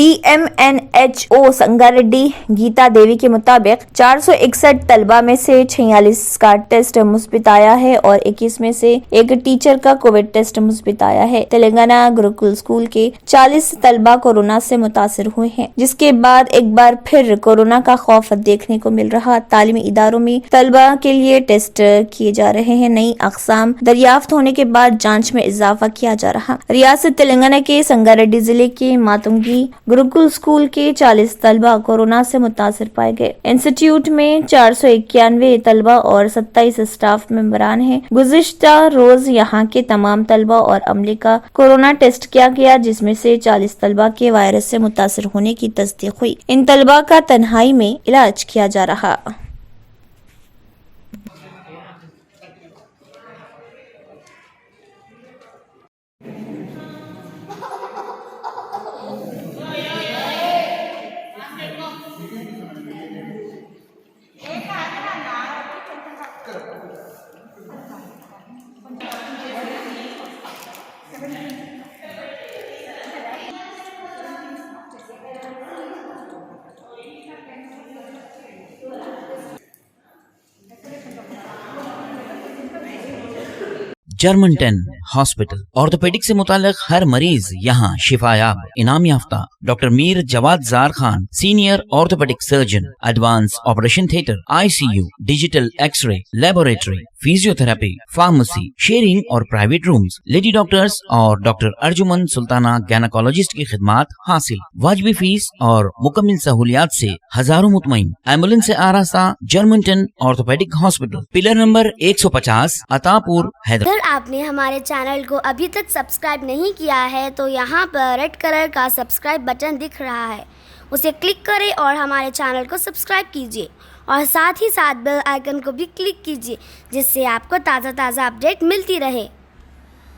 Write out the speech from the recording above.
DMNHO Sangareddy Gita देवी के मुताबिक 461 तलबा में से 46 का टेस्ट मुस्बित आया है और 21 में से एक टीचर का कोविड टेस्ट मुस्बित आया है। तेलंगाना गुरुकुल स्कूल के 40 तलबा कोरोना से मुतासिर हुए हैं, जिसके बाद एक बार फिर कोरोना का खौफ देखने को मिल रहा। तालीमी इदारों में तलबा के लिए टेस्ट किए जा रहे हैं। नई अक़साम दरियाफ्त होने के बाद जांच में इजाफा किया जा रहा। रियासत तेलंगाना के संगारेड्डी जिले के मातुंगी गुरुकुल स्कूल के 40 तलबा कोरोना से मुतासिर पाए गए। इंस्टीट्यूट में 491 तलबा और 27 स्टाफ मेंबरान हैं। गुज़िश्ता रोज यहाँ के तमाम तलबा और अमले का कोरोना टेस्ट किया गया, जिसमें से 40 तलबा के वायरस से मुतासिर होने की तस्दीक हुई। इन तलबा का तन्हाई में इलाज किया जा रहा। जर्मनटन हॉस्पिटल ऑर्थोपेडिक से मुताल्लिक हर मरीज यहाँ शिफायाब। इनाम याफ्ता doctor Mir Jawad Jar Khan, senior orthopaedic surgeon, advance operation theatre, ICU, digital x-ray, laboratory, physiotherapy, pharmacy, sharing और प्राइवेट रूम्स, लेडी डॉक्टर्स और डॉक्टर अर्जुमन सुल्ताना गैनाकोलॉजिस्ट की खिदमात हासिल। वाजबी फीस और मुकम्मल सहूलियात से हजारों मुतमईन। एम्बुलेंस से आरास्ता Germanten orthopaedic hospital, pillar number 150, Attapur, Hyderabad. अगर आपने हमारे चैनल को अभी तक सब्सक्राइब नहीं किया है तो यहाँ पर रेड कलर का सब्सक्राइब बटन दिख रहा है, उसे क्लिक करें और हमारे चैनल को सब्सक्राइब कीजिए और साथ ही साथ बेल आइकन को भी क्लिक कीजिए, जिससे आपको ताज़ा अपडेट मिलती रहे।